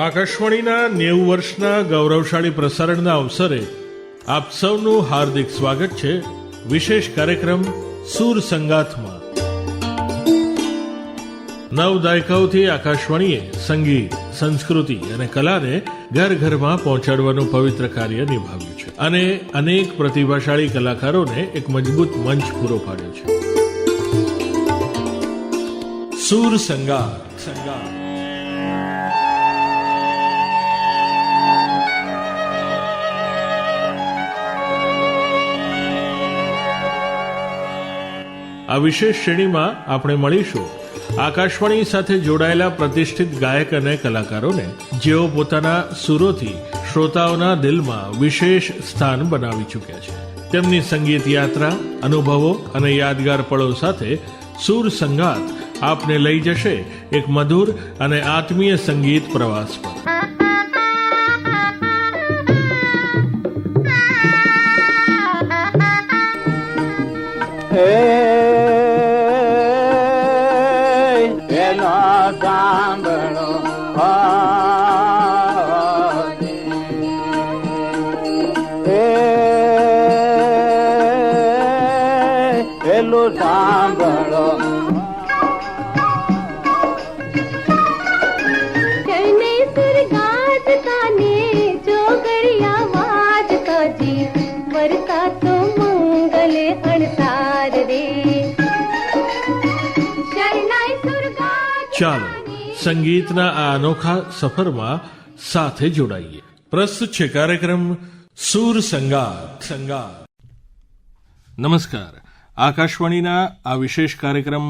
આકાશવાણીના 90 વર્ષના ગૌરવશાળી પ્રસારણના અવસરે આપ સૌનું હાર્દિક સ્વાગત છે વિશેષ કાર્યક્રમ સુર સંગાથમાં. 9 દાયકાઓથી આકાશવાણીએ સંગીત, સંસ્કૃતિ અને કલાને ઘર ઘરમાં પહોંચાડવાનું પવિત્ર કાર્ય નિભાવ્યું છે અને અનેક પ્રતિભાશાળી કલાકારોને એક મજબૂત મંચ પૂરો પાડ્યો છે. સુર સંગાથ. આ વિશેષ શ્રેણીમાં આપણે મળીશું આકાશવાણી સાથે જોડાયેલા પ્રતિષ્ઠિત ગાયક અને કલાકારોને, જેઓ પોતાના સુરોથી શ્રોતાઓના દિલમાં વિશેષ સ્થાન બનાવી ચૂક્યા છે. તેમની સંગીત યાત્રા, અનુભવો અને યાદગાર પળો સાથે સુર સંગાથ આપને લઈ જશે એક મધુર અને આત્મીય સંગીત પ્રવાસ પર. ચાલો સંગીતના આ અનોખા સફરમાં સાથે જોડાઈએ. પ્રસ્તુત છે કાર્યક્રમ સુર સંગાથ. નમસ્કાર. આકાશવાણીના આ વિશેષ કાર્યક્રમ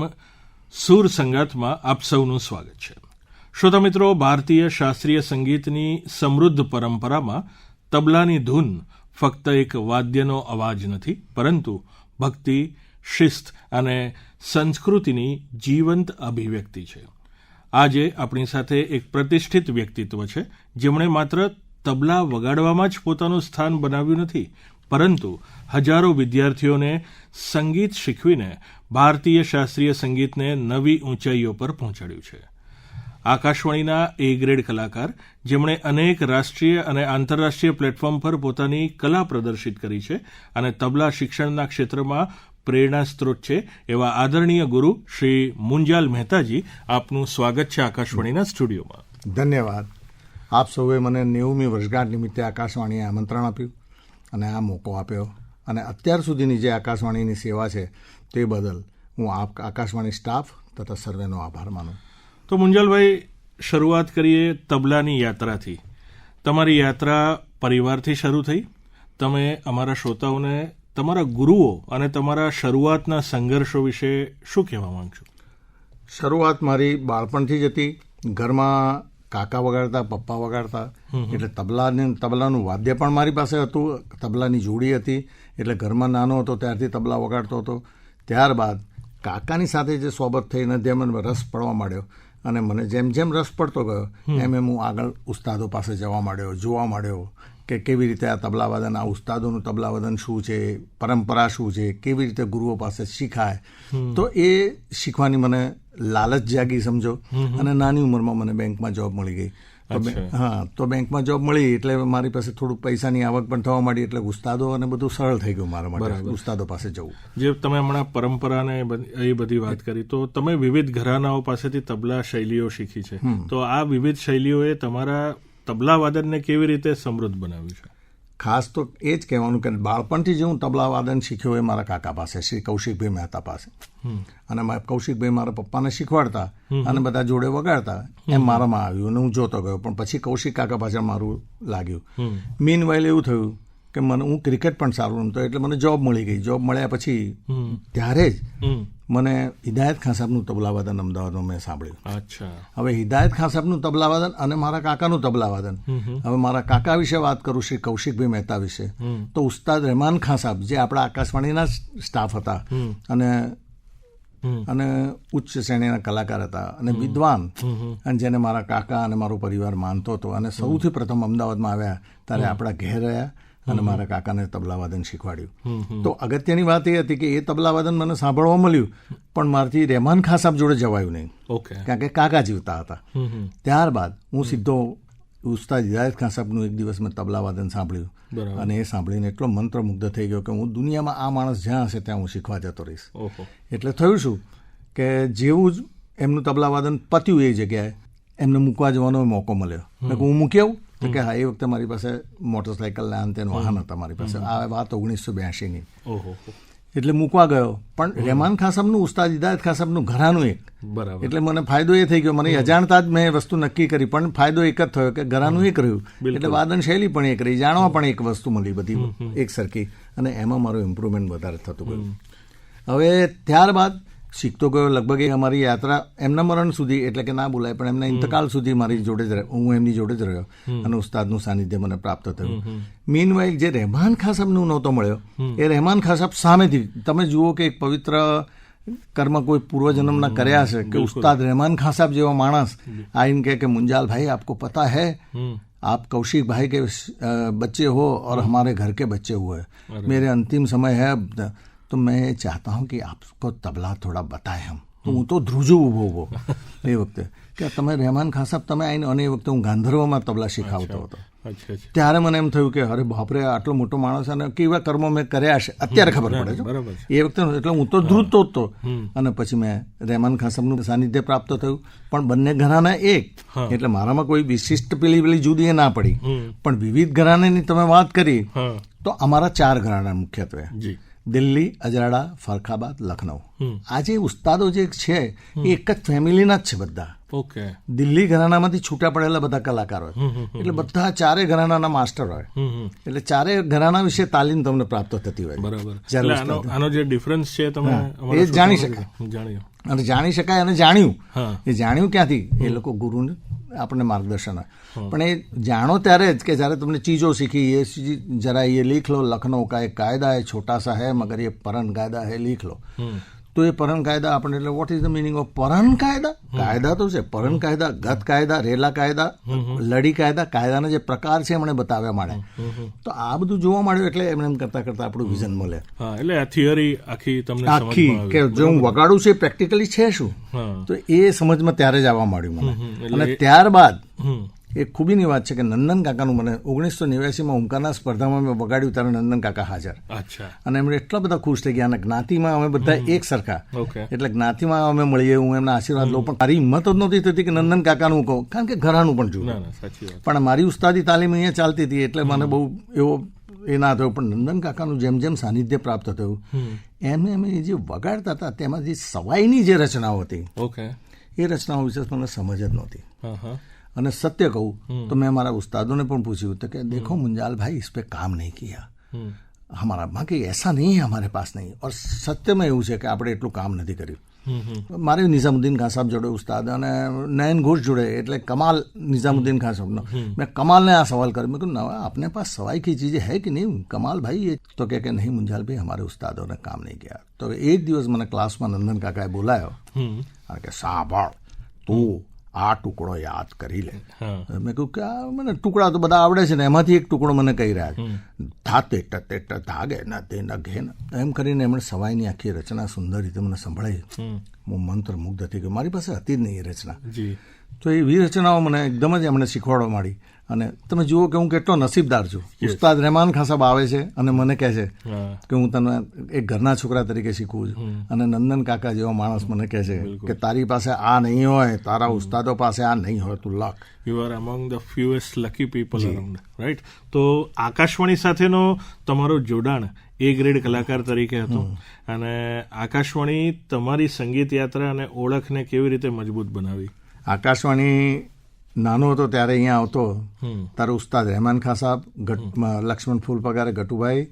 સુર સંગાથમાં આપ સૌનું સ્વાગત છે. શ્રોતા મિત્રો, ભારતીય શાસ્ત્રીય સંગીતની સમૃદ્ધ પરંપરામાં તબલાની ધૂન ફક્ત એક વાદ્યનો અવાજ નથી, પરંતુ ભક્તિ, શિસ્ત અને સંસ્કૃતિની જીવંત અભિવ્યક્તિ છે. આજે આપણી સાથે એક પ્રતિષ્ઠિત વ્યક્તિત્વ છે, જેમણે માત્ર તબલા વગાડવામાં જ પોતાનું સ્થાન બનાવ્યું નથી, પરંતુ હજારો વિદ્યાર્થીઓને સંગીત શીખવીને ભારતીય શાસ્ત્રીય સંગીતને નવી ઊંચાઈઓ પર પહોંચાડ્યું છે. આકાશવાણીના એ ગ્રેડ કલાકાર, જેમણે અનેક રાષ્ટ્રીય અને આંતરરાષ્ટ્રીય પ્લેટફોર્મ પર પોતાની કલા પ્રદર્શિત કરી છે અને તબલા શિક્ષણના ક્ષેત્રમાં પ્રેરણા સ્ત્રોત છે, એવા આદરણીય ગુરુ શ્રી મુંજાલ મહેતાજી, આપનું સ્વાગત છે આકાશવાણીના સ્ટુડિયોમાં. ધન્યવાદ. આપ સૌએ મને 90મી વર્ષગાંઠ નિમિત્તે આકાશવાણીએ આમંત્રણ આપ્યું અને આ મોકો આપ્યો, અને અત્યાર સુધીની જે આકાશવાણીની સેવા છે તે બદલ હું આકાશવાણી સ્ટાફ તથા સર્વેનો આભાર માનું. તો મુંજાલભાઈ, શરૂઆત કરીએ તબલાની યાત્રાથી. તમારી યાત્રા પરિવારથી શરૂ થઈ. તમે અમારા શ્રોતાઓને તમારા ગુરુઓ અને તમારા શરૂઆતના સંઘર્ષો વિશે શું કહેવા માંગશો? શરૂઆત મારી બાળપણથી જ હતી. ઘરમાં કાકા વગાડતા, પપ્પા વગાડતા, એટલે તબલાનું વાદ્ય પણ મારી પાસે હતું. તબલાની જોડી હતી, એટલે ઘરમાં નાનો હતો ત્યારથી તબલા વગાડતો હતો. ત્યારબાદ કાકાની સાથે જે સોબત થઈને જેમ મને રસ પડવા માંડ્યો, અને મને જેમ જેમ રસ પડતો ગયો એમ હું આગળ ઉસ્તાદો પાસે જવા માંડ્યો, જોવા માંડ્યો કે કેવી રીતે આ તબલાવાદન, આ ઉસ્તાદોનું તબલાવાદન શું છે, પરંપરા શું છે, કેવી રીતે ગુરુઓ પાસે શીખાય. તો એ શીખવાની મને લાલચ જાગી, સમજો. અને નાની ઉંમરમાં મને બેંકમાં જોબ મળી ગઈ. તો બેંકમાં જોબ મળી એટલે મારી પાસે થોડું પૈસાની આવક પણ થવા માંડી, એટલે ઉસ્તાદો અને બધું સરળ થઈ ગયું મારા માટે, ઉસ્તાદો પાસે જવું. જે તમે હમણાં પરંપરાને એ બધી વાત કરી, તો તમે વિવિધ ઘરાનાઓ પાસેથી તબલા શૈલીઓ શીખી છે, તો આ વિવિધ શૈલીઓએ તમારા તબલા વાદનને કેવી રીતે સમૃદ્ધ બનાવ્યું છે? ખાસ તો એ જ કહેવાનું કે બાળપણથી જે હું તબલા વાદન શીખ્યો એ મારા કાકા પાસે, શ્રી કૌશિકભાઈ મહેતા પાસે. અને કૌશિકભાઈ મારા પપ્પાને શીખવાડતા અને બધા જોડે વગાડતા, એમ મારામાં આવ્યું અને હું જોતો ગયો. પણ પછી કૌશિક કાકા પાછળ મારું લાગ્યું. મીન વાઇલ એવું થયું કે હું ક્રિકેટ પણ સારું રમતો, એટલે મને જોબ મળી ગઈ. જોબ મળ્યા પછી ત્યારે જ મને હિદાયત ખાન સાહેબનું તબલાવાદન અમદાવાદમાં મેં સાંભળ્યું. હવે હિદાયત ખાન સાહેબનું તબલાવાદન અને મારા કાકાનું તબલાવાદન. હવે મારા કાકા વિશે વાત કરું, શ્રી કૌશિકભાઈ મહેતા વિશે, તો ઉસ્તાદ રહેમાન ખાન સાહેબ, જે આપણા આકાશવાણીના સ્ટાફ હતા અને ઉચ્ચ શ્રેણીના કલાકાર હતા અને વિદ્વાન, અને જેને મારા કાકા અને મારો પરિવાર માનતો હતો, અને સૌથી પ્રથમ અમદાવાદમાં આવ્યા ત્યારે આપણા ઘેર રહ્યા અને મારા કાકાને તબલાવાદન શીખવાડ્યું. તો અગત્યની વાત એ હતી કે એ તબલાવાદન મને સાંભળવા મળ્યું, પણ મારથી રહેમાન ખાન સાહેબ જોડે જવાયું નહીં, કારણ કે કાકા જીવતા હતા. ત્યારબાદ હું સીધો ઉસ્તાદ હિદાયત ખાન સાહેબનું એક દિવસ મેં તબલા વાદન સાંભળ્યું, અને એ સાંભળીને એટલો મંત્રમુગ્ધ થઈ ગયો કે હું દુનિયામાં આ માણસ જ્યાં હશે ત્યાં હું શીખવા જતો રહીશ. એટલે થયું શું કે જેવું જ એમનું તબલા વાદન પત્યું એ જગ્યાએ એમને મૂકવા જવાનો મોકો મળ્યો. હું મૂકી આવું તો કે હા, એ વખતે મારી પાસે મોટરસાઇકલ આન તેનું વાહન હતા મારી પાસે. આ વાત 1982ની. એટલે મૂકવા ગયો, પણ રહેમાન ખાન સાહેબનું ઉસ્તાદ હિદાયત ખાન સાહેબનું ઘરાનું એક. એટલે મને ફાયદો એ થઈ ગયો, મને અજાણતા જ મેં વસ્તુ નક્કી કરી, પણ ફાયદો એક જ થયો કે ઘરાનું એક રહ્યું, એટલે વાદન શૈલી પણ એક રહી, જાણવા પણ એક વસ્તુ મળી બધી એક સરખી, અને એમાં મારું ઇમ્પ્રુવમેન્ટ વધારે થતું ગયું. હવે ત્યારબાદ શીખતો ગયો. લગભગ એ અમારી યાત્રા એમના મરણ સુધી, એટલે કે ના બોલાય પણ એમના ઇંતકાલ સુધી મારી જોડે જ રહ્યો, હું એમની જોડે જ રહ્યો, અને ઉસ્તાદનું સાનિધ્ય મને પ્રાપ્ત થયું. મીનવાઇલ જે રહેમાન ખાન સાહેબનું નહોતો મળ્યો, એ રહેમાન ખાન સાહેબ સામેથી તમે જુઓ કે એક પવિત્ર કર્મ કોઈ પૂર્વજન્મના કર્યા છે કે ઉસ્તાદ રહેમાન ખાન સાહેબ જેવો માણસ આઈને કે મુંજાલ ભાઈ આપકો પતા હૈ आप कौशिक भाई के बच्चे हो और हमारे घर के बच्चे हुए, मेरे अंतिम समय है अब, तो मैं चाहता हूँ कि आपको तबला थोड़ा बताए हम. તો હું તો ધ્રુજું ઊભો એ વખતે કે તમે રહેમાન ખાન સાહેબ તમે આવીને, અને એ વખતે હું ગાંધર્વમાં તબલા શીખાવતો હતો. ત્યારે મને એમ થયું કે અરે બાપરે, આટલો મોટો માણસ અને કેવા કર્મો મેં કર્યા છે અત્યારે ખબર પડે છે. એ વખતે એટલે હું તો ધ્રુજતો જ તો. અને પછી મેં રહેમાન ખાન સાહેબનું સાનિધ્ય પ્રાપ્ત થયું, પણ બંને ઘરાના એક, એટલે મારામાં કોઈ વિશિષ્ટ પેલી જુદી ના પડી. પણ વિવિધ ઘરાનાની તમે વાત કરી તો અમારા 4 ઘરાના મુખ્યત્વે દિલ્હી, અજરાડા, ફરખાબાદ, લખનઉ. આજે ઉસ્તાદો જે છે એ એક જ ફેમિલીના જ છે બધા. દિલ્હી ઘરાનામાંથી છૂટા પડેલા બધા કલાકારો, એટલે બધા 4 ઘરાનાના માસ્ટર હોય, એટલે 4 ઘરાના વિશે તાલીમ તમને પ્રાપ્ત થતી હોય. બરાબર. આનો જે ડિફરન્સ છે તમે એ જાણી શકાય, અને જાણી શકાય, અને જાણ્યું એ જાણ્યું ક્યાંથી, એ લોકો ગુરુને આપણને માર્ગદર્શન હોય. પણ એ જાણો ત્યારે જ કે જ્યારે તમને ચીજો શીખી, એ જરા એ લીખ લો, લખનઉ કા એક કાયદા હૈ, છોટા સા હૈ મગર ये परन कायदा है, લીખ લો. તો એ પરન કાયદા આપણે, એટલે what is the meaning of પરન કાયદા? કાયદા તો છે, પરન કાયદા, ગત કાયદા, રેલા કાયદા, લડી કાયદા, કાયદાના જે પ્રકાર છે એમણે બતાવ્યા માંડે. તો આ બધું જોવા માંડ્યું, એટલે એમને એમ કરતા કરતા આપણું વિઝન મળે. એટલે આ થિયરી આખી તમને આખી કે જો હું વગાડું છું એ પ્રેક્ટિકલી છે શું, તો એ સમજમાં ત્યારે જ આવવા માંડ્યું મને. અને ત્યારબાદ એક ખૂબીની વાત છે કે નંદન કાકાનું મને 1989માં ઓમકારના સ્પર્ધામાં મેં વગાડ્યું ત્યારે નંદન કાકા હાજર, અને એમણે એટલા બધા ખુશ થઈ ગયા. અને જ્ઞાતિમાં અમે બધા એક સરખા, એટલે જ્ઞાતિમાં અમે મળીએ, હું એમના આશીર્વાદ લઉં, પણ મારી હિંમત જ નહોતી થતી કે નંદન કાકાનું કહું, કારણ કે ઘરાનું પણ જોયું. પણ મારી ઉસ્તાદી તાલીમ અહીંયા ચાલતી હતી, એટલે મને બહુ એવો એ ના થયો. પણ નંદન કાકાનું જેમ જેમ સાનિધ્ય પ્રાપ્ત થયું, એમને અમે જે વગાડતા હતા તેમાં જે સવાઈની જે રચનાઓ હતી, એ રચનાઓ વિશે મને સમજ જ નહોતી. અને સત્ય કહું તો મેં મારા ઉસ્તાદોને પણ પૂછ્યું તો કે દેખો મુંજાલ ભાઈ, इस पे काम नहीं किया हमारा, बाकी ऐसा नहीं है हमारे पास नहीं. और સત્યમાં એવું છે કે આપણે એટલું કામ નથી કર્યું. મારે નિઝામુદ્દીન ખાન સાહેબ જોડે ઉસ્તાદ, અને નયન ઘોષ જોડે, એટલે કમાલ નિઝામુદ્દીન ખાન સાહેબનો, મેં કમાલને આ સવાલ કર્યો, મેં કહ્યું આપને પાસ સવાઈ की चीजें है कि नहीं कमाल भाई? ये तो કે નહીં મુંજાલ ભાઈ, हमारे उस्तादों ने काम नहीं किया. તો એક દિવસ મને ક્લાસમાં નંદન કાકાએ બોલાયો કે સાંભળ તું આ ટુકડો યાદ કરી લે. મેં કહ્યું કે મને ટુકડા તો બધા આવડે છે ને, એમાંથી એક ટુકડો મને કહી રહ્યા છે, ધાતે ટતે ધાગે ના તે ન ઘે, એમ કરીને એમણે સવાઈની આખી રચના સુંદર રીતે મને સંભળાઈ. હું મંત્ર મુગ્ધ થઈ ગયો. મારી પાસે હતી જ નહીં એ રચના, તો એવી રચનાઓ મને એકદમ જ એમણે શીખવાડવા માંડી. અને તમે જુઓ કે હું કેટલો નસીબદાર છું. ઉસ્તાદ રહેમાન ખાન સાહેબ આવે છે અને મને કહે છે કે હું તને એક ઘરના છોકરા તરીકે શીખવું છું, અને નંદન કાકા જેવો માણસ મને કહે છે કે તારી પાસે આ નહીં હોય, તારા ઉસ્તાદો પાસે આ નહીં હોય, તું લખ. You are among the fewest lucky people around, right? તો આકાશવાણી સાથેનો તમારો જોડાણ એ ગ્રેડ કલાકાર તરીકે હતું, અને આકાશવાણી તમારી સંગીત યાત્રા અને ઓળખને કેવી રીતે મજબૂત બનાવી? આકાશવાણી નાનો હતો ત્યારે અહીંયા આવતો, તારો ઉસ્તાદ રહેમાન ખાન સાહેબ, લક્ષ્મણ ફૂલ પગારે ગટુભાઈ,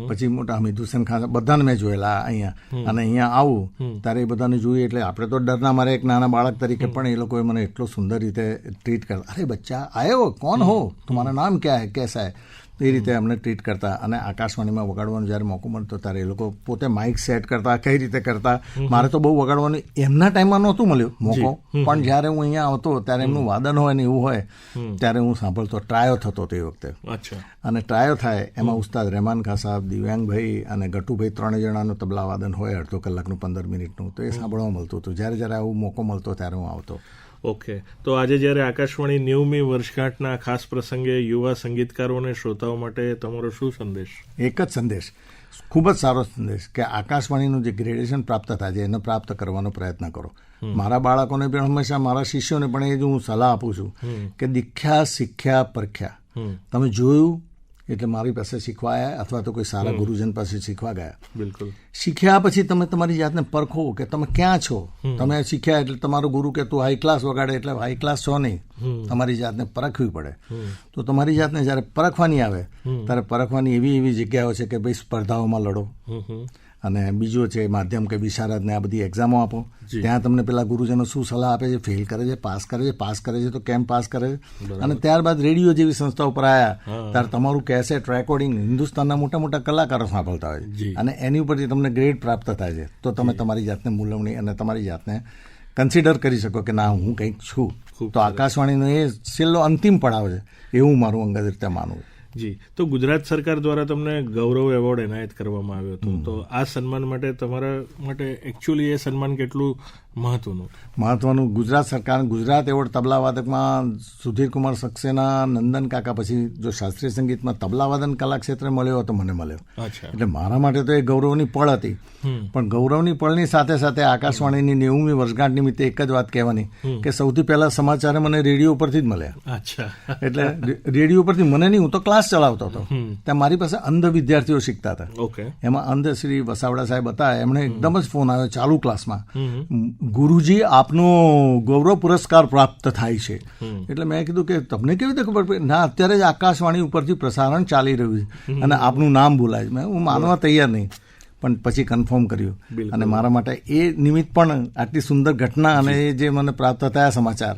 પછી મોટા હમીદ હુસેન ખાન, બધાને મેં જોયેલા અહીંયા. અને અહીંયા આવું ત્યારે એ બધાને જોઈએ, એટલે આપણે તો ડરના મારે એક નાના બાળક તરીકે, પણ એ લોકોએ મને એટલો સુંદર રીતે ટ્રીટ કરતા. અરે બચ્ચા આયો, કોણ હો, તમારા નામ ક્યાં હે, કેસા હે, એ રીતે અમને ટ્રીટ કરતા. અને આકાશવાણીમાં વગાડવાનો જ્યારે મોકો મળતો ત્યારે એ લોકો પોતે માઇક સેટ કરતા, કઈ રીતે કરતા. મારે તો બહુ વગાડવાનું એમના ટાઈમમાં નહોતું મળ્યું મોકો, પણ જ્યારે હું અહીંયા આવતો ત્યારે એમનું વાદન હોય ને એવું હોય ત્યારે હું સાંભળતો. ટ્રાયો થતો તે વખતે, અને ટ્રાયો થાય એમાં ઉસ્તાદ રહેમાન ખાન સાહેબ, દિવ્યાંગભાઈ અને ગટુભાઈ 3 જણાનું તબલા વાદન હોય, અડધો કલાકનું 15 મિનિટનું, તો એ સાંભળવા મળતું હતું. જ્યારે જ્યારે આવું મોકો મળતો ત્યારે હું આવતો. ઓકે, તો આજે જ્યારે આકાશવાણી 90મી વર્ષગાંઠના ખાસ પ્રસંગે યુવા સંગીતકારો અને શ્રોતાઓ માટે તમારો શું સંદેશ? એક જ સંદેશ, ખૂબ જ સારો સંદેશ કે આકાશવાણીનું જે ગ્રેડેશન પ્રાપ્ત થાય છે એને પ્રાપ્ત કરવાનો પ્રયત્ન કરો. મારા બાળકોને પણ હંમેશા, મારા શિષ્યોને પણ એ જ હું સલાહ આપું છું કે દીખ્યા શીખ્યા પરખ્યા. તમે જોયું એટલે મારી પાસે શીખવા આવ્યા અથવા તો કોઈ સારા ગુરુજન પાસે શીખવા ગયા. બિલકુલ. શીખ્યા પછી તમે તમારી જાતને પરખો કે તમે ક્યાં છો. તમે શીખ્યા એટલે તમારો ગુરુ કે તું હાઈ ક્લાસ વગાડે એટલે હાઈ ક્લાસ છો નહીં, તમારી જાતને પરખવી પડે. તો તમારી જાતને જ્યારે પરખવાની આવે ત્યારે પરખવાની એવી જગ્યાઓ છે કે ભાઈ સ્પર્ધાઓમાં લડો, અને બીજો છે માધ્યમ કે વિશારદ ને આ બધી એક્ઝામો આપો. ત્યાં તમને પેલા ગુરુજનો શું સલાહ આપે છે, ફેલ કરે છે, પાસ કરે છે તો કેમ પાસ કરે છે. અને ત્યારબાદ રેડિયો જેવી સંસ્થાઓ પર આવ્યા ત્યારે તમારું કેસેટ રેકોર્ડિંગ હિન્દુસ્તાનના મોટા મોટા કલાકારો સાંભળતા હોય છે અને એની ઉપરથી તમને ગ્રેડ પ્રાપ્ત થાય છે. તો તમે તમારી જાતને મૂલવણી અને તમારી જાતને કન્સિડર કરી શકો કે ના હું કંઈક છું. તો આકાશવાણીનો એ છેલ્લો અંતિમ પડાવ છે એવું મારું અંગત રીતે માનવું. જી, તો ગુજરાત સરકાર દ્વારા તમને ગૌરવ એવોર્ડ એનાયત કરવામાં આવ્યો હતો. તો આ સન્માન માટે તમારા માટે એકચ્યુઅલી એ સન્માન કેટલું મહત્વનું? ગુજરાત સરકાર ગુજરાત એવોર્ડ તબલાવાદકમાં સુધીર કુમાર સક્સેના, નંદન કાકા પછી જો શાસ્ત્રીય સંગીતમાં તબલાવાદન કલા ક્ષેત્રે મળ્યો તો મને મળ્યો. એટલે મારા માટે તો એ ગૌરવની પળ હતી. પણ ગૌરવની પળની સાથે સાથે આકાશવાણીની 90મી વર્ષગાંઠ નિમિત્તે એક જ વાત કહેવાની કે સૌથી પહેલા સમાચાર મને રેડિયો ઉપરથી જ મળ્યા. એટલે રેડિયો ઉપરથી મને નહીં, હું તો ક્લાસ ચલાવતો હતો ત્યાં મારી પાસે અંધ વિદ્યાર્થીઓ શીખતા હતા. એમાં અંધ શ્રી વસાવડા સાહેબ હતા, એમણે એકદમ જ ફોન આવ્યો ચાલુ ક્લાસમાં, ગુરુજી આપનો ગૌરવ પુરસ્કાર પ્રાપ્ત થાય છે. એટલે મેં કીધું કે તમને કેવી રીતે ખબર પડી? ના, અત્યારે જ આકાશવાણી ઉપરથી પ્રસારણ ચાલી રહ્યું છે અને આપનું નામ બોલાય છે. હું માનવા તૈયાર નહીં, પણ પછી કન્ફર્મ કર્યું. અને મારા માટે એ નિમિત્ત પણ આટલી સુંદર ઘટના અને એ જે મને પ્રાપ્ત થયા સમાચાર,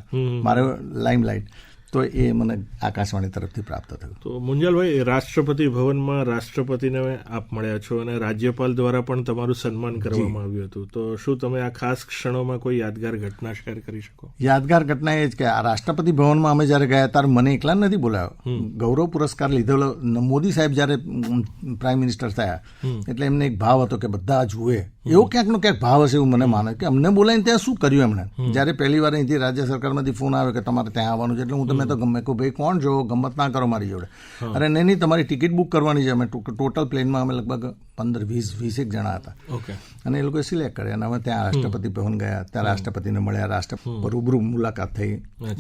મારો લાઇમલાઇટ, તો એ મને આકાશવાણી તરફથી પ્રાપ્ત થયું. તો મુંજાલભાઈ, રાષ્ટ્રપતિ ભવનમાં રાષ્ટ્રપતિને આપ મળ્યા છો અને રાજ્યપાલ દ્વારા પણ તમારું સન્માન કરવામાં આવ્યું હતું. તો શું તમે આ ખાસ ક્ષણોમાં કોઈ યાદગાર ઘટના શેર કરી શકો? યાદગાર ઘટના એ જ કે આ રાષ્ટ્રપતિ ભવનમાં અમે જ્યારે ગયા ત્યારે મને એકલા નથી બોલાવ્યો. ગૌરવ પુરસ્કાર લીધેલો મોદી સાહેબ જ્યારે પ્રાઇમ મિનિસ્ટર થયા એટલે એમને એક ભાવ હતો કે બધા જુએ, એવો ક્યાંકનો ક્યાંક ભાવ હશે એવું મને માને કે અમને બોલાવીને ત્યાં શું કર્યું એમણે. જ્યારે પહેલી વાર અહીંથી રાજ્ય સરકારમાંથી ફોન આવ્યો કે તમારે ત્યાં આવવાનું છે એટલે હું તમે તો ગમે કહું ભાઈ કોણ છો, ગમત ના કરો મારી જોડે. અરે નહીં, તમારી ટિકિટ બુક કરવાની છે. અમે ટોટલ પ્લેનમાં અમે લગભગ 15-20 જણા હતા અને એ લોકોએ સિલેક્ટ કર્યા અને અમે ત્યાં રાષ્ટ્રપતિ ભવન ગયા. ત્યાં રાષ્ટ્રપતિને મળ્યા, રાષ્ટ્રપતિ રૂબરૂ મુલાકાત થઈ,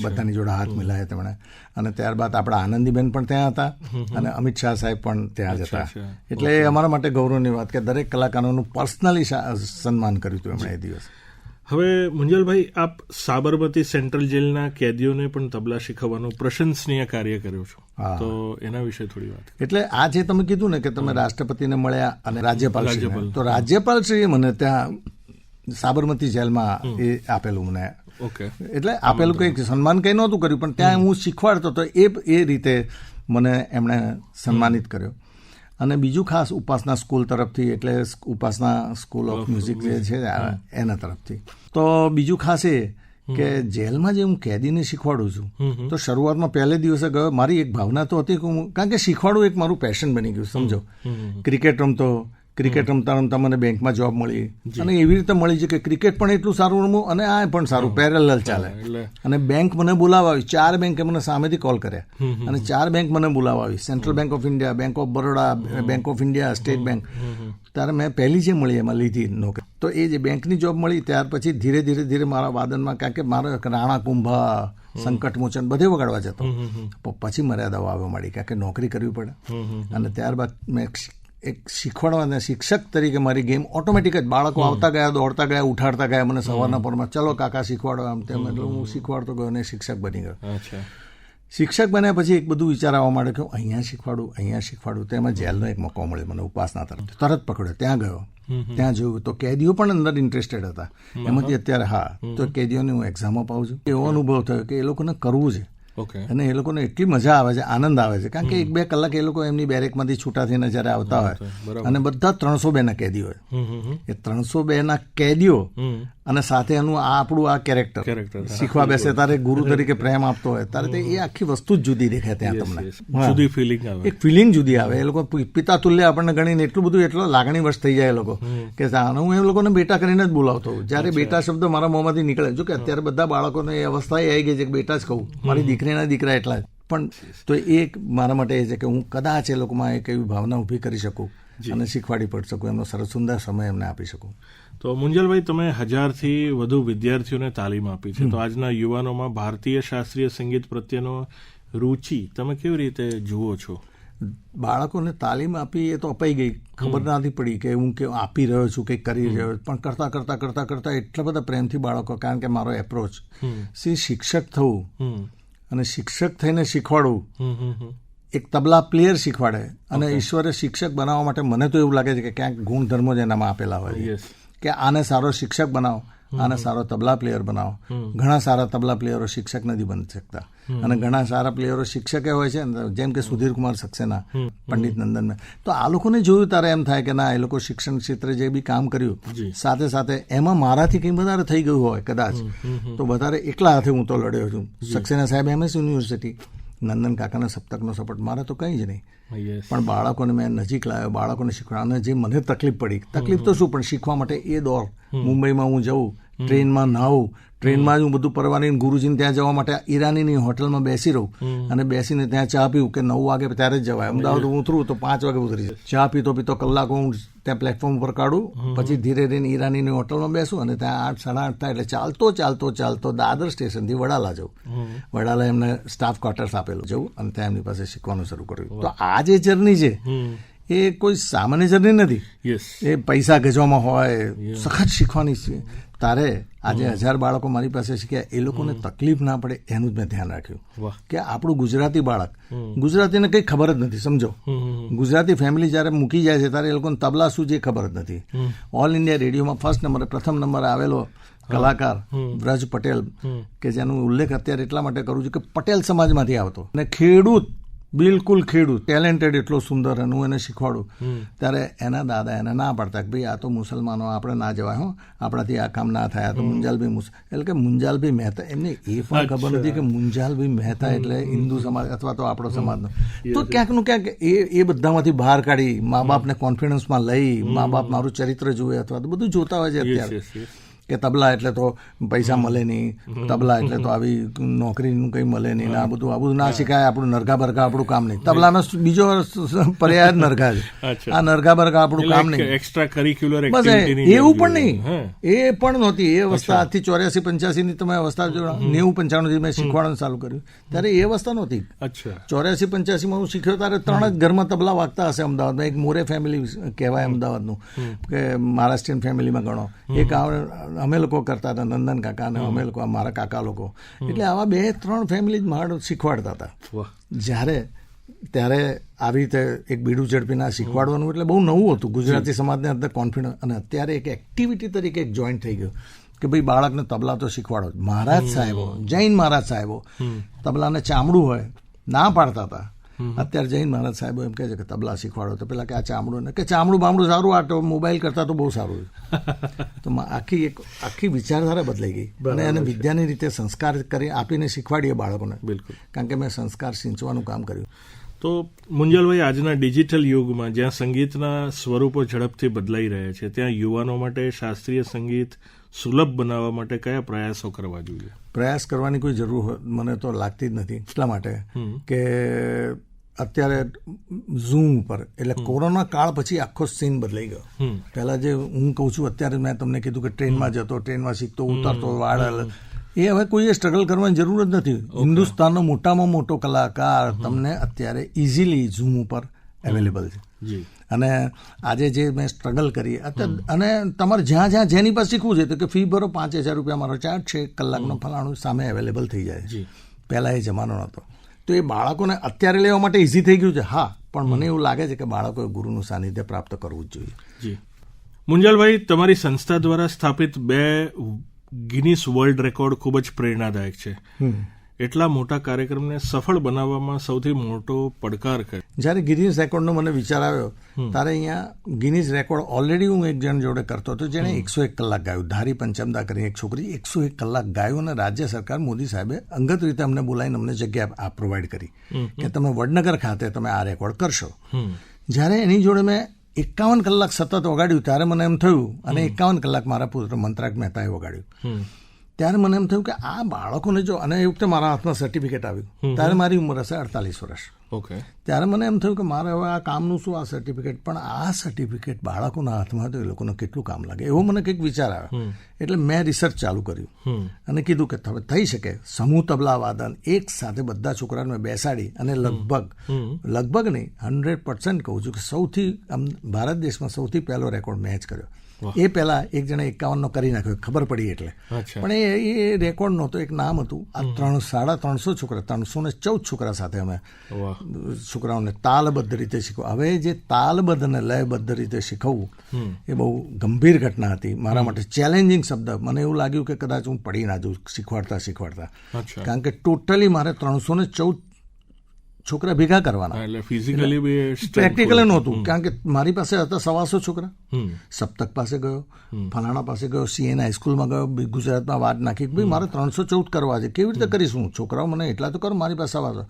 બધાની જોડે હાથ મિલાયા તેમણે. અને ત્યારબાદ આપણા આનંદીબેન પણ ત્યાં હતા અને અમિત શાહ સાહેબ પણ ત્યાં જ હતા. એટલે અમારા માટે ગૌરવની વાત કે દરેક કલાકારોનું પર્સનલી સન્માન કર્યું હતું એમણે એ દિવસ. હવે મુંજલભાઈ, આપ સાબરમતી સેન્ટ્રલ જેલના કેદીઓને પણ તબલા શીખવવાનું પ્રશંસનીય કાર્ય કર્યું છો, તો એના વિશે થોડી વાત. એટલે આ જે તમે કીધું ને કે તમે રાષ્ટ્રપતિને મળ્યા અને રાજ્યપાલ, તો રાજ્યપાલશ્રીએ મને ત્યાં સાબરમતી જેલમાં એ આપેલું મને. એટલે આપેલું કંઈક સન્માન કંઈ નહોતું કર્યું, પણ ત્યાં હું શીખવાડતો તો એ રીતે મને એમણે સન્માનિત કર્યો. અને બીજું ખાસ ઉપાસના સ્કૂલ તરફથી, એટલે ઉપાસના સ્કૂલ ઓફ મ્યુઝિક જે છે એના તરફથી. તો બીજું ખાસ એ કે જેલમાં જે હું કેદીને શીખવાડું છું તો શરૂઆતમાં પહેલે દિવસે ગયો, મારી એક ભાવના તો હતી કે હું, કારણ કે શીખવાડવું એક મારું પેશન બની ગયું. સમજો, ક્રિકેટ રમતા રમતા મને બેંકમાં જોબ મળી અને એવી રીતે મળી છે કે ક્રિકેટ પણ એટલું સારું રમવું અને આ પણ સારું પેરેલલ ચાલે. અને બેંક મને બોલાવી, 4 બેંકે મને સામેથી કોલ કર્યા અને 4 બેંક મને બોલાવી, central bank of India, bank of Baroda, bank of India, state bank. ત્યારે મેં પહેલી જે મળી એમાં લીધી નોકરી. તો એ જે બેંકની જોબ મળી ત્યાર પછી ધીરે ધીરે મારા વાદનમાં, કારણ કે મારો રાણા કુંભા, સંકટ મોચન બધે વગાડવા જતો. પછી મર્યાદાઓ આવવા મળી કારણ કે નોકરી કરવી પડે. અને ત્યારબાદ મેં એક શીખવાડવાના શિક્ષક તરીકે મારી ગેમ ઓટોમેટિક જ, બાળકો આવતા ગયા, દોડતા ગયા, ઉઠાડતા ગયા મને સવારના પરમાં, ચલો કાકા શીખવાડો આમ તેમ. એટલે હું શીખવાડતો ગયો અને શિક્ષક બની ગયો. શિક્ષક બન્યા પછી એક બધું વિચાર આવવા માંડ્યો કે અહીંયા શીખવાડું. તો એમાં જેલનો એક મોકો મળ્યો મને ઉપાસના તરફ. તરત પકડ્યો, ત્યાં ગયો, ત્યાં જોયું તો કેદીઓ પણ અંદર ઇન્ટરેસ્ટેડ હતા એમાંથી. અત્યારે તો કેદીઓને હું એક્ઝામ અપાવું છું. એવો અનુભવ થયો કે એ લોકોને કરવું છે અને એ લોકોને એટલી મજા આવે છે, આનંદ આવે છે, કારણ કે 1-2 કલાક એ લોકો એમની બેરેકમાંથી છૂટા થઈને જ્યારે આવતા હોય અને બધા 302ના કેદીઓ હોય. એ 302ના કેદીઓ અને સાથે એનું આ આપણું આ કેરેક્ટર શીખવા બેસે તારે ગુરુ તરીકે પ્રેમ આપતો હોય તારે તે એ આખી વસ્તુ જ જુદી દેખાય ત્યાં તમને જુદી ફિલિંગ આવે, એક ફિલિંગ જુદી આવે. એ લોકો પિતા તુલ્ય આપણને ગણીને એટલો લાગણી વશ થઈ જાય એ લોકો કે હું એ લોકોને બેટા કરીને જ બોલાવતો હોઉં. જ્યારે બેટા શબ્દ મારા મોંમાંથી નીકળે, જો કે અત્યારે બધા બાળકોને એ અવસ્થા એ આવી ગઈ છે કે બેટા જ કહું, મારી દીકરીના દીકરા એટલા જ. પણ તો એ મારા માટે એ છે કે હું કદાચ એ લોકોમાં એક એવી ભાવના ઊભી કરી શકું અને શીખવાડી પડી શકું, એમનો સરસ સુંદર સમય એમને આપી શકું. તો મુંજલભાઈ, તમે 1000થી વધુ વિદ્યાર્થીઓને તાલીમ આપી છે, તો આજના યુવાનોમાં ભારતીય શાસ્ત્રીય સંગીત પ્રત્યેનો રુચિ તમે કેવી રીતે જુઓ છો? બાળકોને તાલીમ આપી એ તો અપાઈ ગઈ, ખબર નથી પડી કે હું કે આપી રહ્યો છું, કંઈક કરી રહ્યો, પણ કરતા એટલા બધા પ્રેમથી બાળકો, કારણ કે મારો એપ્રોચ શિક્ષક થવું અને શિક્ષક થઈને શીખવાડવું, એક તબલા પ્લેયર શીખવાડે અને ઈશ્વરે શિક્ષક બનાવવા માટે મને તો એવું લાગે છે કે ક્યાંક ગુણધર્મો જ એનામાં આપેલા હોય કે આને સારો શિક્ષક બનાવો, આને સારો તબલા પ્લેયર બનાવો. ઘણા સારા તબલા પ્લેયરો શિક્ષક નથી બની શકતા અને ઘણા સારા પ્લેયરો શિક્ષકે હોય છે, જેમ કે સુધીર કુમાર સક્સેના, પંડિત નંદન. તો આ લોકોને જોયું ત્યારે એમ થાય કે ના, એ લોકો શિક્ષણ ક્ષેત્રે જે બી કામ કર્યું સાથે સાથે એમાં મારાથી કંઈ વધારે થઈ ગયું હોય કદાચ, તો વધારે એકલા હાથે હું તો લડ્યો છું. સક્સેના સાહેબ MS યુનિવર્સિટી, નંદન કાકાના સપ્તકનો સપોર્ટ, મારે તો કંઈ જ નહીં. પણ બાળકોને મેં નજીક લાવ્યો, બાળકોને શીખવા. અને જે મને તકલીફ પડી, તકલીફ તો શું, પણ શીખવા માટે એ દોર. મુંબઈમાં હું જઉં, ટ્રેનમાં નાહું, ટ્રેનમાં જ હું બધું પરવાની, ગુરુજીને ત્યાં જવા માટે ઈરાનીની હોટલમાં બેસી રહું અને બેસીને ત્યાં ચા પીવું કે 9 વાગે ત્યારે જ જવાય. અમદાવાદ ઉતરું તો 5 વાગે ઉતરી જાય. ચા પીતો કલાકો હું ત્યાં પ્લેટફોર્મ ઉપર કાઢું, પછી ધીરે ધીરે ઈરાનીની હોટલમાં બેસું અને ત્યાં 8, 8:30 થાય એટલે ચાલતો દાદર સ્ટેશનથી વડાલા જવું. વડાલા એમને સ્ટાફ ક્વાર્ટર્સ આપેલું જવું અને ત્યાં એમની પાસે શીખવાનું શરૂ કર્યું. તો આ જે જર્ની છે એ કોઈ સામાન્ય જર્ની નથી. એ પૈસા ગજવામાં હોય, સખત શીખવાની છે. તારે આજે 1000 બાળકો મારી પાસે શીખ્યા, એ લોકોને તકલીફ ના પડે એનું જ મેં ધ્યાન રાખ્યું કે આપણું ગુજરાતી બાળક, ગુજરાતીને કંઈ ખબર જ નથી, સમજો. ગુજરાતી ફેમિલી જ્યારે મૂકી જાય છે ત્યારે એ લોકોને તબલા શું છે ખબર જ નથી. ઓલ ઇન્ડિયા રેડિયોમાં પ્રથમ નંબર આવેલો કલાકાર વ્રજ પટેલ, કે જેનો ઉલ્લેખ અત્યારે એટલા માટે કરું છું કે પટેલ સમાજમાંથી આવતો અને ખેડૂત, બિલકુલ ખેડૂત, ટેલેન્ટેડ, એટલો સુંદર, અને હું એને શીખવાડું ત્યારે એના દાદા એને ના પાડતા કે ભાઈ આ તો મુસલમાનો, આપણે ના જવાય, આપણાથી આ કામ ના થાય. તો મુંજાલભાઈ એટલે કે મુંજાલભાઈ મહેતા, એમને એ પણ ખબર નથી કે મુંજાલભાઈ મહેતા એટલે હિન્દુ સમાજ અથવા તો આપણો સમાજનો. તો ક્યાંકનું ક્યાંક એ બધામાંથી બહાર કાઢી મા બાપને કોન્ફિડન્સમાં લઈ, મા બાપ મારું ચરિત્ર જુએ અથવા તો બધું જોતા હોય છે અત્યારે કે તબલા એટલે તો પૈસા મળે નહીં, તબલા એટલે તો આવી નોકરીનું કંઈ મળે નહીં, આ બધું ના શીખાય, આપણું નરગા બરગા આપણું કામ નહીં. તબલાનો બીજો પર્યાય જ નરગા છે. આ નરગા બરગા આપણું કામ નહીં, એક્સ્ટ્રા કરિક્યુલર બસ એવું પણ નહીં, એ પણ નહોતી એ અવસ્થા. આજથી 84-85 ની તમે અવસ્થા જો, 90-95 થી મેં શીખવાડવાનું ચાલુ કર્યું ત્યારે એ અવસ્થા નહોતી. 84-85 માં હું શીખ્યો ત્યારે 3 જ ઘરમાં તબલા વાગતા હશે અમદાવાદમાં. એક મોરે ફેમિલી કહેવાય અમદાવાદનું, કે મહારાષ્ટ્રીયન ફેમિલીમાં ગણો. એક અમે લોકો કરતા હતા, નંદન કાકા અને અમે લોકો, મારા કાકા લોકો. એટલે આવા 2-3 ફેમિલી જ મારા શીખવાડતા હતા. ત્યારે આવી રીતે એક બીડું ઝડપીને શીખવાડવાનું એટલે બહુ નવું હતું ગુજરાતી સમાજને અંદર કોન્ફિડન્સ. અને અત્યારે એક એક્ટિવિટી તરીકે એક જોઈન્ટ થઈ ગયું કે ભાઈ બાળકને તબલા તો શીખવાડો. મહારાજ સાહેબો, જૈન મહારાજ સાહેબો તબલાને ચામડું હોય ના પાડતા હતા. અત્યારે જૈન મહારાજ સાહેબો એમ કહે છે કે તબલા શીખવાડો, તો પેલા કે આ ચામડું, કે ચામડું બામડું સારું, આ તો મોબાઈલ કરતાં તો બહુ સારું. તો આખી વિચારધારા બદલાઈ ગઈ અને એને વિદ્યાની રીતે સંસ્કાર કરી આપીને શીખવાડીએ બાળકોને. બિલકુલ, કારણ કે મેં સંસ્કાર સિંચવાનું કામ કર્યું. તો મુંજલભાઈ, આજના ડિજિટલ યુગમાં જ્યાં સંગીતના સ્વરૂપો ઝડપથી બદલાઈ રહ્યા છે, ત્યાં યુવાનો માટે શાસ્ત્રીય સંગીત સુલભ બનાવવા માટે કયા પ્રયાસો કરવા જોઈએ? પ્રયાસ કરવાની કોઈ જરૂર મને તો લાગતી જ નથી. એટલા માટે કે અત્યારે ઝૂમ ઉપર, એટલે કોરોના કાળ પછી આખો સીન બદલાઈ ગયો. પહેલા જે હું કહું છું, અત્યારે મેં તમને કીધું કે ટ્રેનમાં જતો, ટ્રેનમાં શીખતો, ઉતરતો, વાળ, એ હવે કોઈએ સ્ટ્રગલ કરવાની જરૂર જ નથી. હિન્દુસ્તાનનો મોટામાં મોટો કલાકાર તમને અત્યારે ઇઝીલી ઝૂમ ઉપર અવેલેબલ છે. અને આજે જે મેં સ્ટ્રગલ કરી, અને તમારે જ્યાં જેની પાસે શીખવું છે તો કે ફી ભરો, 5,000 રૂપિયા મારો ચાર્જ છે, કલાકનો ફલાણું સામે અવેલેબલ થઈ જાય. પહેલાં એ જમાનો નહોતો. તો એ બાળકોને અત્યારે લેવા માટે ઇઝી થઈ ગયું છે. હા, પણ મને એવું લાગે છે કે બાળકોએ ગુરુનું સાનિધ્ય પ્રાપ્ત કરવું જ જોઈએ. મુંજલભાઈ, તમારી સંસ્થા દ્વારા સ્થાપિત 2 ગિનીસ વર્લ્ડ રેકોર્ડ ખૂબ જ પ્રેરણાદાયક છે. એટલા મોટા કાર્યક્રમને સફળ બનાવવામાં સૌથી મોટો પડકાર છે? જ્યારે ગિનીઝ રેકોર્ડનો મને વિચાર આવ્યો ત્યારે અહીંયા ગિનીઝ રેકોર્ડ ઓલરેડી હું એક જણ જોડે કરતો હતો જેણે 101 કલાક ગાયું. ધારી પંચમદા કરીને એક છોકરી 101 કલાક ગાયું અને રાજ્ય સરકાર મોદી સાહેબે અંગત રીતે અમને બોલાવીને અમને જગ્યા પ્રોવાઈડ કરી કે તમે વડનગર ખાતે તમે આ રેકોર્ડ કરશો. જ્યારે એની જોડે મેં 51 કલાક સતત વગાડ્યું ત્યારે મને એમ થયું, અને 51 કલાક મારા પુત્ર મંત્રાગ મહેતાએ વગાડ્યું, ત્યારે મને એમ થયું કે આ બાળકોને જો, અને એ વખતે મારા હાથમાં સર્ટિફિકેટ આવ્યું ત્યારે મારી ઉંમર હશે 48 વર્ષ. ઓકે. ત્યારે મને એમ થયું કે મારે હવે આ કામનું શું આ સર્ટિફિકેટ, પણ આ સર્ટિફિકેટ બાળકોના હાથમાં તો એ લોકોને કેટલું કામ લાગે, એવો મને કંઈક વિચાર આવ્યો. એટલે મેં રિસર્ચ ચાલુ કર્યું અને કીધું કે હવે થઈ શકે સમૂહ તબલા વાદન એક સાથે બધા છોકરાને બેસાડી અને લગભગ નહીં 100% કહું છું કે સૌથી ભારત દેશમાં સૌથી પહેલો રેકોર્ડ મેં જ કર્યો. એ પહેલા એક જણે 51 કરી નાખ્યો, ખબર પડી એટલે. પણ એ રેકોર્ડ નહોતો, એક નામ હતું. આ 350 છોકરા, 314 છોકરા સાથે અમે છોકરાઓને તાલબદ્ધ રીતે શીખવા. હવે જે તાલબદ્ધ અને લયબદ્ધ રીતે શીખવવું એ બહુ ગંભીર ઘટના હતી મારા માટે. ચેલેન્જિંગ શબ્દ. મને એવું લાગ્યું કે કદાચ હું પડી ના જઉં શીખવાડતા, કારણ કે ટોટલી મારે 314 છોકરા ભેગા કરવાના. એટલે ફિઝિકલી બી પ્રેક્ટિકલી નહોતું, કારણ કે મારી પાસે હતા 125 છોકરા. સપ્તક પાસે ગયો, ફલાણા પાસે ગયો, CN હાઈસ્કૂલમાં ગયો, ગુજરાતમાં વાત નાખી ભાઈ મારે 314 કરવા છે, કેવી રીતે કરીશું? છોકરાઓ મને એટલા તો કરો, મારી પાસે આવા.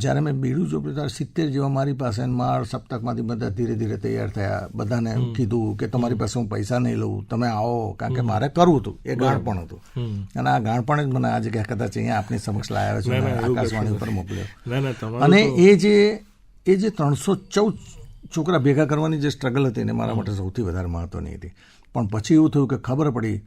જ્યારે મેં બીડું ચોપ્યું ત્યારે 70 જેવા મારી પાસે, માર સપ્તકમાંથી બધા ધીરે ધીરે તૈયાર થયા. બધાને કીધું કે તમારી પાસે હું પૈસા નહીં લઉં, તમે આવો, કારણ કે મારે કરવું હતું. એ ગાણપણ હતું, અને આ ગાણપણ જ મને આજે કદાચ અહીંયા આપની સમક્ષ લાવ્યા છે, આકાશવાણી ઉપર મોકલ્યો. અને એ જે 314 છોકરા ભેગા કરવાની જે સ્ટ્રગલ હતી ને મારા માટે સૌથી વધારે મહત્વની હતી. પણ પછી એવું થયું કે ખબર પડી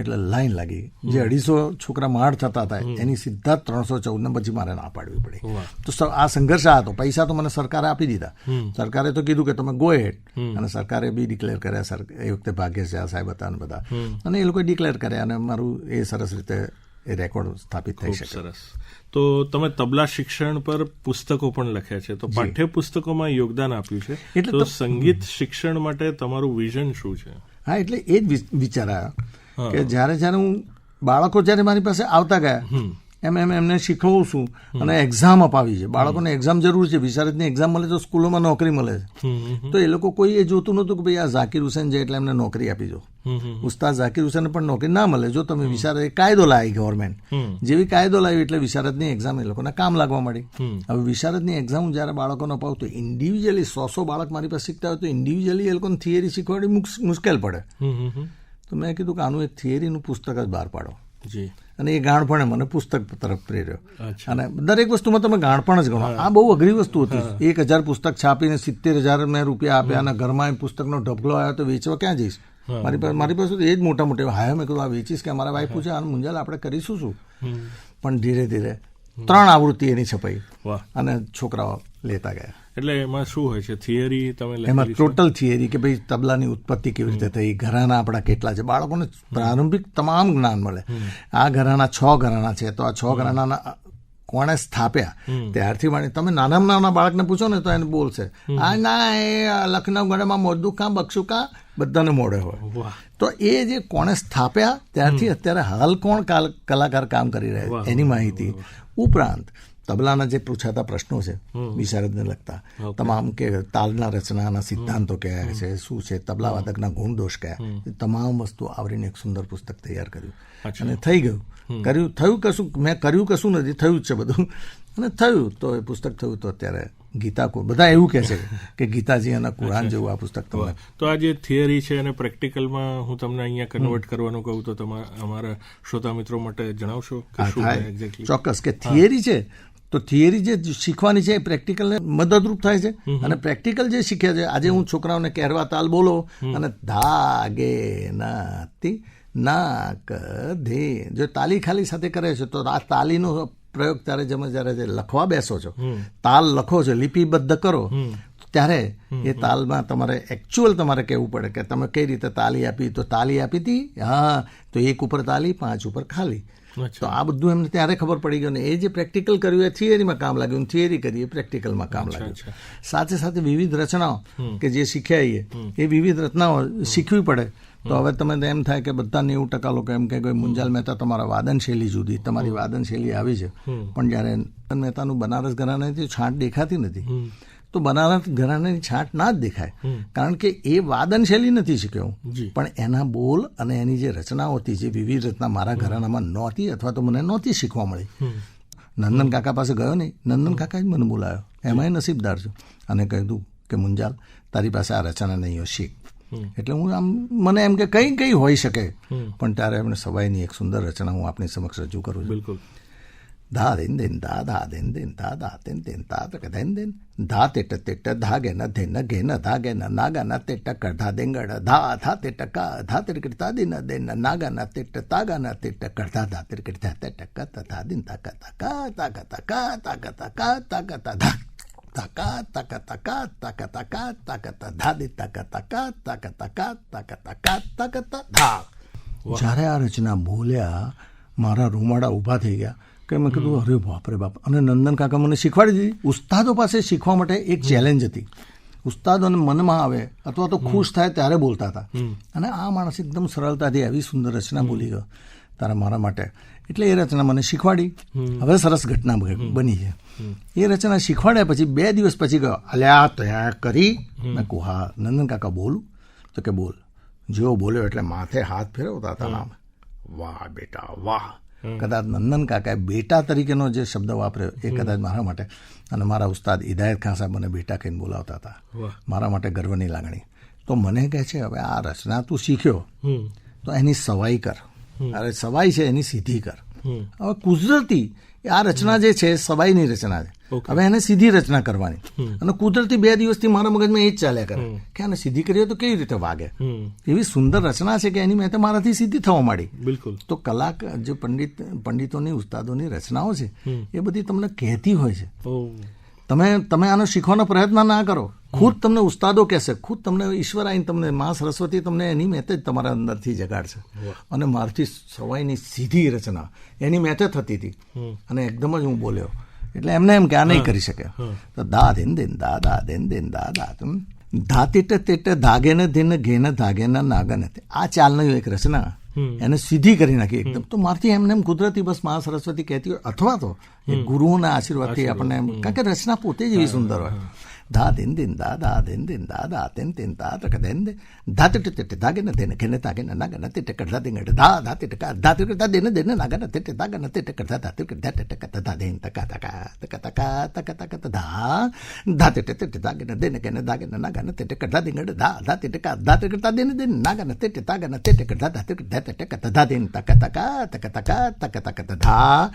એટલે લાઈન લાગી. જે 250 છોકરા માળ થતા હતા એની સીધા 314 ને પછી મારે ના પાડવી પડી. તો આ સંઘર્ષ આ હતો. પૈસા તો મને સરકારે આપી દીધા. સરકારે તો કીધું કે તમે ગો હેડ, અને સરકારે બી ડિક્લેર કર્યા. એ વખતે ભાગ્ય છે આ સાહેબ હતા ને બધા, અને એ લોકોએ ડિક્લેર કર્યા, અને મારું એ સરસ રીતે એ રેકોર્ડ સ્થાપિત થઈ શકે. સરસ. તો તમે તબલા શિક્ષણ પર પુસ્તકો પણ લખ્યા છે, તો પાઠ્યપુસ્તકોમાં યોગદાન આપ્યું છે, એટલે સંગીત શિક્ષણ માટે તમારું વિઝન શું છે? હા, એટલે એ જ વિચાર આવ્યો કે જ્યારે હું બાળકો જ્યારે મારી પાસે આવતા ગયા એમ એમને શીખવું છું, અને એક્ઝામ અપાવી છે. બાળકોને એક્ઝામ જરૂર છે. વિશારદની એક્ઝામ મળે તો સ્કૂલોમાં નોકરી મળે છે. તો એ લોકો કોઈ એ જોતું નહોતું કે ભાઈ આ ઝાકીર હુસેન છે એટલે એમને નોકરી આપી દો. ઉસ્તાદ ઝાકીર હુસેનને પણ નોકરી ના મળે. જો તમે વિશારદ કાયદો લાવી, ગવર્મેન્ટ જેવી કાયદો લાવી એટલે વિશારદની એક્ઝામ એ લોકોને કામ લાગવા મળી. હવે વિશારદની એક્ઝામ હું જ્યારે બાળકોને અપાવું તો ઇન્ડિવિજ્યુઅલી 100 બાળક મારી પાસે શીખતા હોય તો ઇન્ડિવિજ્યુઅલી એ લોકોને થિયરી શીખવાડી મુશ્કેલ પડે. તો મેં કીધું કે આનું એક થિયરીનું પુસ્તક જ બહાર પાડો. અને એ ગાણપણે મને પુસ્તક તરફ પ્રેર્યો. અને દરેક વસ્તુમાં તમે ગાણપણ જ ગણો. આ બહુ અઘરી વસ્તુ હતી. 1000 પુસ્તક છાપીને 70,000 મેં રૂપિયા આપ્યા, અને ઘરમાં પુસ્તકનો ઢગલો આવ્યો તો વેચવા ક્યાં જઈશ? મારી પાસે એ જ મોટા મોટા હાય. મેં કીધું આ વેચીશ કે અમારા વાઈફ પૂછે આનું મુંજાલ આપણે કરીશું શું? પણ ધીરે ધીરે 3 આવૃત્તિ એની છપાઈ, અને છોકરાઓ લેતા ગયા. એટલે એમાં શું હોય છે? થિયરી તમે એમાં ટોટલ થિયરી કે ભાઈ તબલાની ઉત્પત્તિ કેવી રીતે થઈ, ઘરાના આપણા કેટલા છે, બાળકોને પ્રારંભિક તમામ જ્ઞાન મળે. આ ઘરાના 6 ઘરાના છે, તો આ 6 ઘરાના કોણે સ્થાપ્યા ત્યારથી માંડી તમે નાનામાં નાના બાળકને પૂછો ને તો એને બોલશે આ ના એ લખનઉ ગઢમાં મોદું કાં બક્ષું કાં બધાને મોડે હોય. તો એ જે કોણે સ્થાપ્યા ત્યારથી અત્યારે હાલ કોણ કલાકાર કામ કરી રહ્યા એની માહિતી ઉપરાંત તબલાના જે પૂછાતા પ્રશ્નો છે વિશારદને લગતા તમામ કે તાલના રચનાના સિદ્ધાંતો કયા છે, શું છે, તબલા વાદકના ગુણ દોષ કયા, તમામ વસ્તુ આવરીને એક સુંદર પુસ્તક તૈયાર કર્યું. અને થઈ ગયું. થયું કશું, મેં કર્યું કશું નથી, થયું જ છે બધું. અને થયું તો એ પુસ્તક થયું. તો અત્યારે ગીતા બધા એવું કહે છે કે ગીતાજી અને કુરાન જેવું આ પુસ્તક તમને. તો આ જે થિયરી છે અને પ્રેક્ટિકલમાં હું તમને અહીંયા કન્વર્ટ કરવાનું કહું તો અમારા શ્રોતા મિત્રો માટે જણાવશો? ચોક્કસ. કે થિયરી છે તો થિયરી જે શીખવાની છે એ પ્રેક્ટિકલને મદદરૂપ થાય છે. અને પ્રેક્ટિકલ જે શીખ્યા છે આજે હું છોકરાઓને કહેરવા તાલ બોલો અને ધાગે નાતી નાક ધે જો તાલી ખાલી સાથે કરે છે તો આ તાલીનો પ્રયોગ ત્યારે જ્યારે લખવા બેસો છો, તાલ લખો છો, લિપિબદ્ધ કરો ત્યારે એ તાલમાં તમારે એકચ્યુઅલ તમારે કહેવું પડે કે તમે કઈ રીતે તાલી આપી. તો તાલી આપી હતી, હા, તો 1 ઉપર તાલી 5 ઉપર ખાલી. તો આ બધું એમને ત્યારે ખબર પડી ગયું. ને એ જે પ્રેક્ટિકલ કર્યું એ થિયરીમાં કામ લાગ્યું, થિયરી કરી એ પ્રેક્ટિકલમાં કામ લાગ્યું. સાથે સાથે વિવિધ રચનાઓ કે જે શીખ્યા એ વિવિધ રચનાઓ શીખવી પડે. તો હવે તમે એમ થાય કે બધા 90% લોકો એમ કે મુંજાલ મહેતા તમારા વાદન શૈલી જુદી, તમારી વાદન શૈલી આવી છે, પણ જ્યારે મહેતાનું બનારસ ઘરાનાથી છાંટ દેખાતી નથી, તો બનારસ ઘરાનાની છાંટ ના જ દેખાય, કારણ કે એ વાદન શૈલી નથી શીખ્યો, પણ એના બોલ અને એની જે રચનાઓ હતી, જે વિવિધ રચના મારા ઘરાનામાં નહોતી અથવા તો મને નહોતી શીખવા મળી. નંદન કાકા પાસે ગયો નહીં, નંદન કાકા જ મને બોલાયો, એમાંય નસીબદાર છું, અને કહ્યું કે મુંજાલ તારી પાસે આ રચના નહીં હોય, શીખ. એટલે હું આમ મને એમ કે કઈ હોઈ શકે, પણ ત્યારે એમણે સવાઈની એક સુંદર રચના હું આપની સમક્ષ રજૂ કરું છું. બિલકુલ. ધા દેન દેન ધા ધા દેન દેન ધા ધા તેન તેન ધા તક દેન દેન ધા તેટ તેટ ધા ગે ન ધેન ગે ન ધા ગે ન નાગા ન તેટ કઢા દેંગડ ધા ધા તેટ કા ધા તેટ કરતા દિન દેન નાગા ન તેટ તાગા ન તેટ કઢા ધા તેટ કરતા તેટ ક ધા દિન તા કા તા કા તા કા તા કા તા કા તા કા તા ધા તકા તકા તકા તકા તકા તકા ધા દે તકા તકા તકા તકા તકા તકા તકા ધા. જ્યારે આ રચના બોલ્યા મારા રૂમાડા ઊભા થઈ ગયા કે મેં કીધું અરે બાપરે બાપ. અને નંદન કાકા મને શીખવાડી દીધી. ઉસ્તાદો પાસે શીખવા માટે એક ચેલેન્જ હતી. ઉસ્તાદોને મનમાં આવે અથવા તો ખુશ થાય ત્યારે બોલતા હતા, અને આ માણસ એકદમ સરળતાથી આવી સુંદર રચના બોલી ગયો તારા મારા માટે. એટલે એ રચના મને શીખવાડી. હવે સરસ ઘટના બની છે. એ રચના શીખવાડ્યા પછી 2 દિવસ પછી ગયો, અલ્યા તૈયાર કરી. મેં કહું હા નંદન કાકા બોલું? તો કે બોલ. જેવો બોલ્યો એટલે માથે હાથ ફેરવતા હતા નામ, વાહ બેટા વાહ. કદાચ નંદન કાકાએ બેટા તરીકેનો જે શબ્દ વાપર્યો એ કદાચ મારા માટે, અને મારા ઉસ્તાદ હિદાયત ખાન સાહેબ મને બેટા કહીને બોલાવતા હતા, મારા માટે ગર્વની લાગણી. તો મને કહે છે હવે આ રચના તું શીખ્યો તો એની સવાઈ કર. અરે સવાઈ છે એની સીધી કર. હવે કુદરતી આ રચના જે છે સવાઈની રચના છે, હવે એને સીધી રચના કરવાની. અને કુદરતી 2 દિવસથી મારા મગજમાં એ જ ચાલ્યા કરે કે આને સીધી કરીએ તો કેવી રીતે વાગે. એવી સુંદર રચના છે કે એની મેં તો મારાથી સીધી થવા માંડી. બિલકુલ. તો જે પંડિતોની ઉસ્તાદોની રચનાઓ છે એ બધી તમને કહેતી હોય છે. તમે આનો શીખવાનો પ્રયત્ન ના કરો, ખુદ તમને ઉસ્તાદો કહેશે, ખુદ તમને ઈશ્વર આવીને તમને મા સરસ્વતી તમને એની મેતે જ તમારા અંદરથી જગાડશે. અને મારથી સવાઈની સીધી રચના એની મેતે થતી હતી, અને એકદમ જ હું બોલ્યો એટલે એમને એમ કે આ નહીં કરી શકે. તો દા દેન દેન દા દા દેન દેન દા દા ધા તેટ તેટ ધાગે ને ધેન ઘેન ધાગે ન નાગન. આ ચાલની એક રચના એને સીધી કરી નાખી એકદમ. તો મારથી એમને એમ કુદરતી બસ મા સરસ્વતી કહેતી હોય અથવા તો એ ગુરુઓના આશીર્વાદથી આપણને એમ, કારણ કે રચના પોતે જ એવી સુંદર હોય. ધા દેન દેન દા દા દેન દેન દા દા તેન તેન ધા તક દેન દે ધા તેટ તેટ ધાગે ન ધેન ઘેન ધાગે ન નાગન તેટ કઢા દેંગડ ધા ધા તેટ કા ધા તેટ કા દેન દેન નાગન તેટ ધાગન તેટ કઢા ધા તેટ ધા તેટ કા ધા દેન તકા તકા તકા તકા તકા તકા ધા ધા તેટ તેટ ધાગે ન દેન ઘેન ધાગે ન નાગન તેટ કઢા દેંગડ ધા ધા તેટ કા ધા તેટ કા દેન દેન નાગન તેટ ધાગન તેટ કઢા ધા તેટ ધા તેટ કા ધા દેન તકા તકા તકા તકા તકા તકા ધા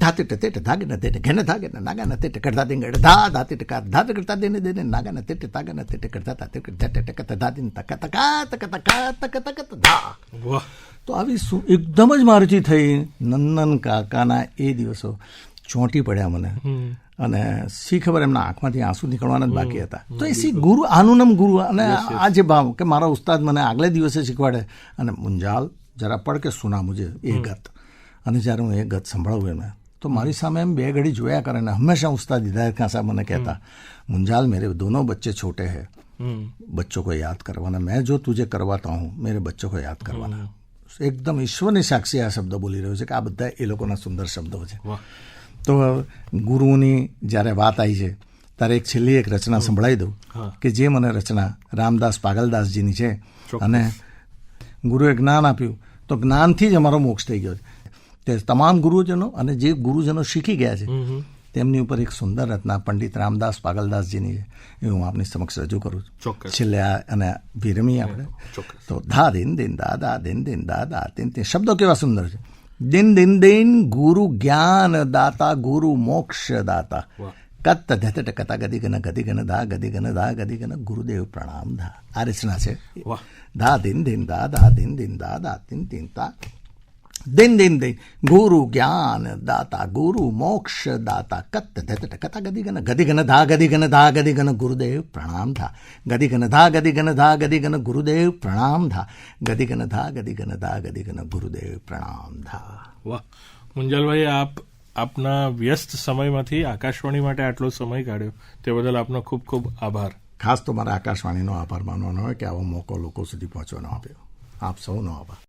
ધા તેટ તેટ ધાગે ન દેન ઘેન ધાગે ન નાગન તેટ કઢા દેંગડ ધા ધા તેટ કા ધા તેટ કા દેન દેન નાગન તેટ તાગન તેટ કઢા ધા તેટ ધા તેટ કા ધા દેન તકા તકા તકા તકા તકા તકા ધા. વાહ. તો આવી એકદમ જ મારથી થઈ. નંદન કાકાના એ દિવસો ચોંટી પડ્યા મને, અને શી ખબર એમના આંખમાંથી આંસુ નીકળવાના જ બાકી હતા. તો એ ગુરુ, આનું નામ ગુરુ. અને આ જે ભાવ કે મારા ઉસ્તાદ મને આગલે દિવસે શીખવાડે, અને મુંજાલ જરા પડ કે સુના મુજે એ ગત. અને જ્યારે હું એ ગત સંભળાવું એને તો મારી સામે એમ 2 ઘડી જોયા કરે, ને હંમેશા ઉસ્તાદ હિદાયત ખાન સાહેબ મને કહેતા, मुंजाल मेरे दोनों बच्चे छोटे हैं, बच्चों को याद करवाना, मैं जो तुझे करवाता हूँ मेरे बच्चों को याद करवाना. એકદમ ઈશ્વરની સાક્ષી આ શબ્દ બોલી રહ્યો છે કે આ બધા એ લોકોના સુંદર શબ્દો છે. તો ગુરુની જ્યારે વાત આવી છે ત્યારે એક છેલ્લી એક રચના સંભળાવી દઉં કે જે મને રચના રામદાસ પાગલદાસજીની છે. અને ગુરુએ જ્ઞાન આપ્યું તો જ્ઞાનથી જ અમારો મોક્ષ થઈ ગયો છે. તે તમામ ગુરુજનો અને જે ગુરુજનો શીખી ગયા છે તેમની ઉપર એક સુંદર રચના પંડિત રામદાસ પાગલદાસજીની છે, એ હું આપની સમક્ષ રજૂ કરું છું. છેલ્લે અને વિરમી આપણે તો ધા દિન દિન દા દા દિન દિન દા દા તિન તિન. શબ્દો કેવા સુંદર છે. દિન દિન દિન ગુરુ જ્ઞાન દાતા ગુરુ મોક્ષ દાતા કત ધત કતા ગદિગન ગદિગન ધા ગદિગન ધા ગદિગન ગુરુદેવ પ્રણામ ધા. આ રચના છે. ધા દિન દિન દા દા દિન દિન દા દા તિન તિન તા दिन दिन दिन गुरु ज्ञान दाता गुरु मोक्ष दाता कत धत कथा गदिगन गदिगन धा गदिगन धा गदिगन गुरुदेव प्रणाम था. गदिगन धा गदिगन धा गदिगन गुरुदेव प्रणाम था. गदिगन धा गदिगन धा गदिगन गुरुदेव प्रणाम था. વાહ મુંજાલભાઈ, આપના વ્યસ્ત સમયમાંથી આકાશવાણી માટે આટલો સમય કાઢ્યો તે બદલ આપનો ખૂબ ખૂબ આભાર. ખાસ તો મારા આકાશવાણીનો આભાર માનવાનો હોય કે આવો મોકો લોકો સુધી પહોંચવાનો આપ્યો. આપ સૌનો આભાર.